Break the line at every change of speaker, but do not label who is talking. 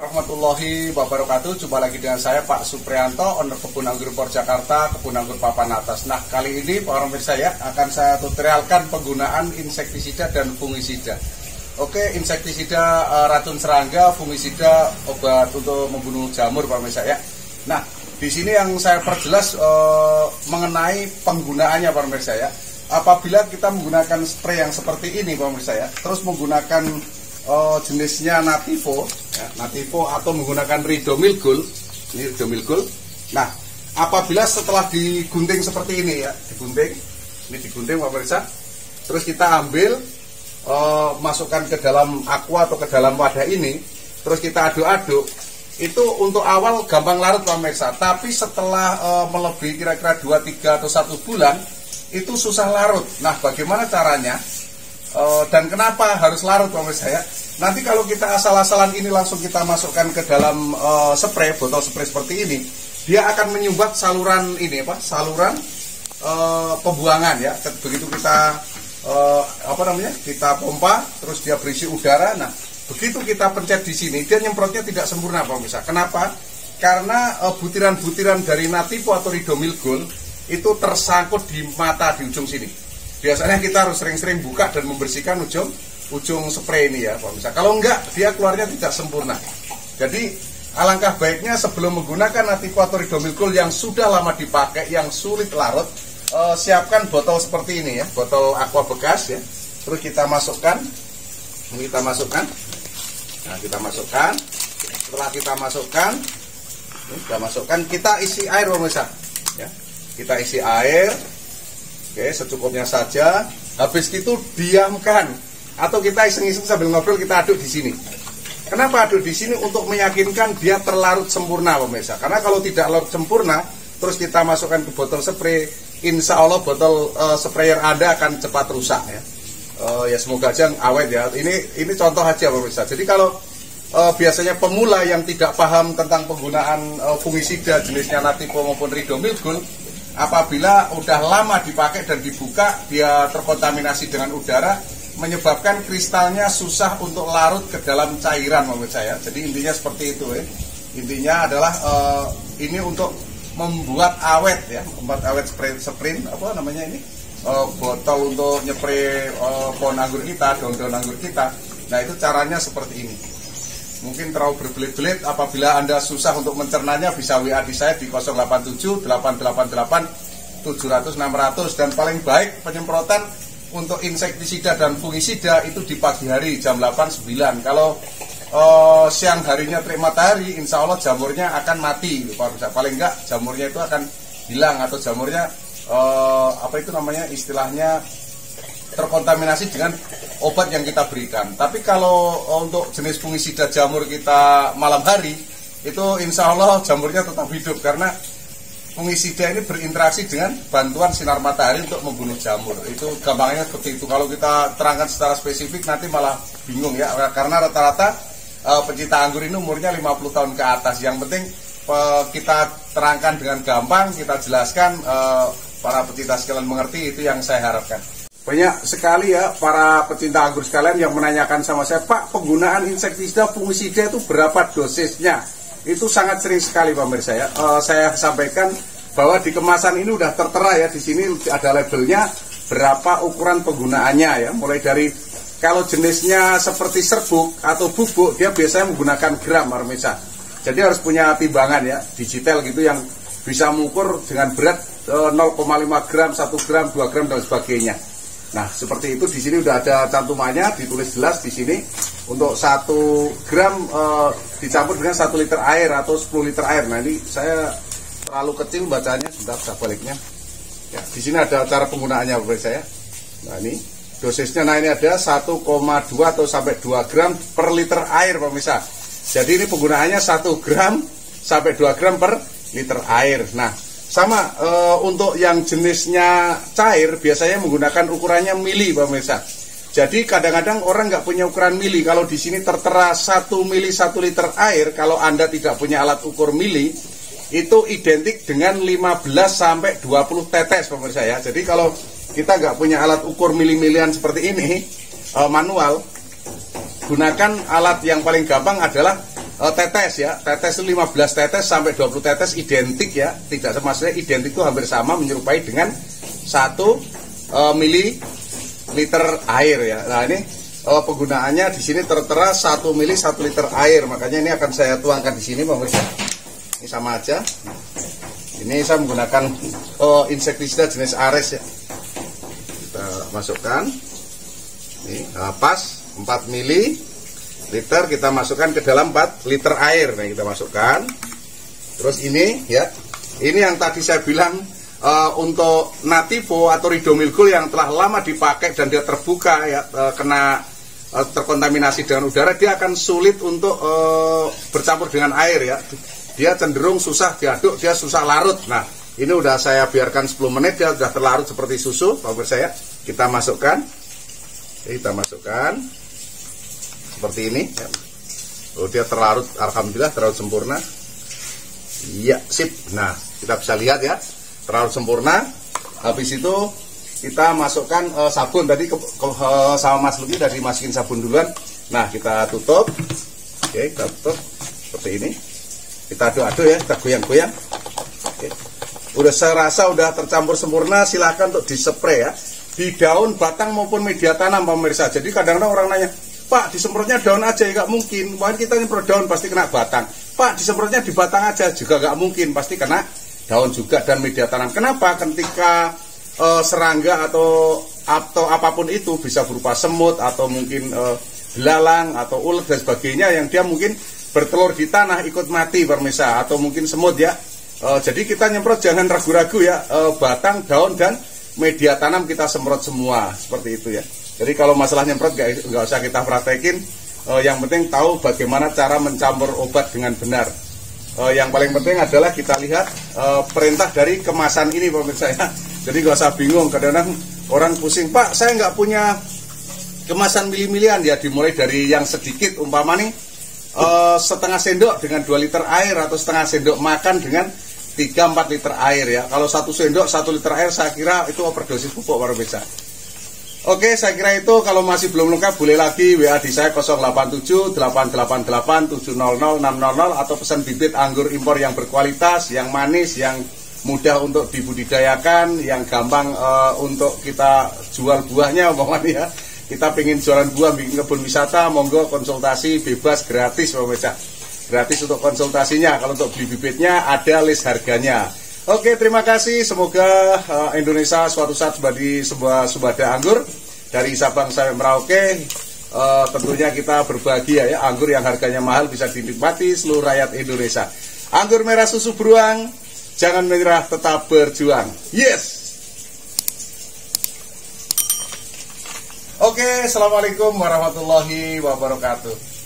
warahmatullahi wabarakatuh. Jumpa lagi dengan saya Pak Suprianto, owner Kebun Anggur Impor Jakarta, Kebun Anggur Papan Atas. Nah, kali ini Pak pemirsa ya, akan saya tutorialkan penggunaan insektisida dan fungisida. Oke, insektisida racun serangga, fungisida obat untuk membunuh jamur Pak pemirsa ya. Nah, di sini yang saya perjelas mengenai penggunaannya Pak pemirsa ya. Apabila kita menggunakan spray yang seperti ini Pak pemirsa ya, terus menggunakan jenisnya Nativo, ya, Nativo atau menggunakan Ridomil-Gold, ini Ridomil-Gold. Nah, apabila setelah digunting seperti ini ya, digunting Pak pemirsa, terus kita ambil, masukkan ke dalam aqua atau ke dalam wadah ini, terus kita aduk-aduk, itu untuk awal gampang larut Pak pemirsa, tapi setelah melebihi kira-kira 2, 3 atau 1 bulan, itu susah larut. Nah, bagaimana caranya? Dan kenapa harus larut Pak pemirsa ya? Nanti kalau kita asal-asalan ini langsung kita masukkan ke dalam spray, botol spray seperti ini, dia akan menyumbat saluran ini saluran pembuangan ya. Begitu kita kita pompa, terus dia berisi udara. Nah, begitu kita pencet di sini, dia nyemprotnya tidak sempurna Pak pemirsa. Kenapa? Karena butiran-butiran dari Nativo atau Ridomil-Gold itu tersangkut di mata di ujung sini. Biasanya kita harus sering-sering buka dan membersihkan ujung spray ini ya Pak pemirsa. Kalau enggak, dia keluarnya tidak sempurna. Jadi alangkah baiknya sebelum menggunakan Nativo atau Ridomil-Gold yang sudah lama dipakai, yang sulit larut, siapkan botol seperti ini ya, botol aqua bekas ya. Terus kita masukkan. Nah, kita masukkan. Setelah kita masukkan, kita isi air Pak pemirsa. Ya. Kita isi air. Oke, secukupnya saja. Habis itu diamkan, atau kita iseng-iseng sambil ngobrol kita aduk di sini. Kenapa aduk di sini? Untuk meyakinkan dia terlarut sempurna pemirsa. Karena kalau tidak larut sempurna, terus kita masukkan ke botol spray, insya Allah botol sprayer Anda akan cepat rusak ya. Ya semoga aja awet ya. Ini contoh aja pemirsa. Jadi kalau biasanya pemula yang tidak paham tentang penggunaan fungisida jenisnya Nativo maupun Ridomil-Gold, apabila udah lama dipakai dan dibuka, dia terkontaminasi dengan udara, menyebabkan kristalnya susah untuk larut ke dalam cairan menurut saya. Jadi intinya seperti itu ya. Intinya adalah ini untuk membuat awet ya, membuat awet sprint botol untuk nyepray pohon anggur kita, daun-daun anggur kita. Nah, itu caranya seperti ini. Mungkin terlalu berbelit-belit. Apabila Anda susah untuk mencernanya, bisa WA di saya di 087 888 700 600. Dan paling baik penyemprotan untuk insektisida dan fungisida itu di pagi hari jam 8-9. Kalau siang harinya terik matahari, insya Allah jamurnya akan mati. Paling enggak jamurnya itu akan hilang, atau jamurnya istilahnya terkontaminasi dengan obat yang kita berikan. Tapi kalau untuk jenis fungisida jamur kita malam hari, itu insya Allah jamurnya tetap hidup, karena fungisida ini berinteraksi dengan bantuan sinar matahari untuk membunuh jamur. Itu gampangnya seperti itu. Kalau kita terangkan secara spesifik nanti malah bingung ya, karena rata-rata pencinta anggur ini umurnya 50 tahun ke atas. Yang penting kita terangkan dengan gampang, kita jelaskan, para pecinta sekalian mengerti, itu yang saya harapkan. Banyak sekali ya para pecinta anggur sekalian yang menanyakan sama saya, Pak, penggunaan insektisida fungisida itu berapa dosisnya? Itu sangat sering sekali Pak pemirsa ya. Saya sampaikan bahwa di kemasan ini udah tertera ya, di sini ada labelnya berapa ukuran penggunaannya ya. Mulai dari kalau jenisnya seperti serbuk atau bubuk, dia biasanya menggunakan gram Pak pemirsa. Jadi harus punya timbangan ya, digital gitu, yang bisa mengukur dengan berat 0,5 gram, 1 gram, 2 gram dan sebagainya. Nah, seperti itu. Di sini udah ada cantumannya, ditulis jelas di sini. Untuk 1 gram dicampur dengan 1 liter air atau 10 liter air. Nah, ini saya terlalu kecil bacanya, sebentar saya baliknya. Ya, di sini ada cara penggunaannya Bapak saya. Nah, ini dosisnya. Nah, ini ada 1,2 atau sampai 2 gram per liter air pemirsa. Jadi ini penggunaannya 1 gram sampai 2 gram per liter air. Nah, sama untuk yang jenisnya cair biasanya menggunakan ukurannya mili Pak pemirsa. Jadi kadang-kadang orang nggak punya ukuran mili. Kalau di sini tertera 1 mili 1 liter air, kalau Anda tidak punya alat ukur mili, itu identik dengan 15 sampai 20 tetes Pak pemirsa ya. Jadi kalau kita nggak punya alat ukur mili-milian seperti ini, manual, gunakan alat yang paling gampang adalah tetes ya. Tetes itu 15 tetes sampai 20 tetes identik ya. Tidak maksudnya identik itu hampir sama, menyerupai dengan 1 mililiter air ya. Nah ini penggunaannya di sini tertera 1 mili 1 liter air. Makanya ini akan saya tuangkan di sini pemirsa. Ini sama aja. Ini saya menggunakan insektisida jenis Ares ya. Kita masukkan. Ini pas 4 mili liter kita masukkan ke dalam 4 liter air. Nah kita masukkan. Terus ini ya, ini yang tadi saya bilang untuk Nativo atau Ridomilgul yang telah lama dipakai dan dia terbuka ya, kena terkontaminasi dengan udara, dia akan sulit untuk bercampur dengan air ya. Dia cenderung susah diaduk, dia susah larut. Nah ini udah saya biarkan 10 menit, dia sudah terlarut seperti susu. Pemirsa ya, kita masukkan. Kita masukkan seperti ini ya. Oh, dia terlarut, alhamdulillah terlarut sempurna. Iya, sip. Nah, kita bisa lihat ya, terlarut sempurna. Habis itu kita masukkan sabun tadi sama Mas Luki udah dimasukin sabun duluan. Nah, kita tutup. Oke, kita tutup seperti ini. Kita aduk-aduk ya, kita goyang-goyang. Oke. Udah saya rasa udah tercampur sempurna, silahkan untuk dispray ya. Di daun, batang maupun media tanam pemirsa. Jadi kadang-kadang orang nanya, Pak, disemprotnya daun aja ya, nggak mungkin. Mungkin kita nyemprot daun pasti kena batang. Pak, disemprotnya di batang aja juga nggak mungkin, pasti kena daun juga dan media tanam. Kenapa? Ketika serangga atau apapun itu bisa berupa semut atau mungkin belalang atau ulet dan sebagainya yang dia mungkin bertelur di tanah ikut mati pemirsa, atau mungkin semut ya. Jadi kita nyemprot jangan ragu-ragu ya, batang, daun dan media tanam kita semprot semua seperti itu ya. Jadi kalau masalah nyemprot nggak usah kita praktekin, yang penting tahu bagaimana cara mencampur obat dengan benar. Yang paling penting adalah kita lihat perintah dari kemasan ini pemirsa ya. Jadi nggak usah bingung, kadang-kadang orang pusing, Pak saya nggak punya kemasan mili-milian ya, dimulai dari yang sedikit, umpama nih setengah sendok dengan 2 liter air atau setengah sendok makan dengan 3-4 liter air ya. Kalau 1 sendok 1 liter air saya kira itu overdosis pupuk pemirsa. Oke, saya kira itu. Kalau masih belum lengkap boleh lagi WA di saya 087 888 700 600 atau pesan bibit anggur impor yang berkualitas, yang manis, yang mudah untuk dibudidayakan, yang gampang untuk kita jual buahnya umpamanya ya. Kita pengen jualan buah bikin kebun wisata, monggo konsultasi bebas gratis pemirsa. Gratis untuk konsultasinya. Kalau untuk beli bibitnya ada list harganya. Oke, terima kasih. Semoga Indonesia suatu saat menjadi sebuah sumber anggur dari Sabang sampai Merauke. Tentunya kita berbahagia ya, anggur yang harganya mahal bisa dinikmati seluruh rakyat Indonesia. Anggur merah susu beruang, jangan menyerah, tetap berjuang. Yes. Oke, assalamualaikum warahmatullahi wabarakatuh.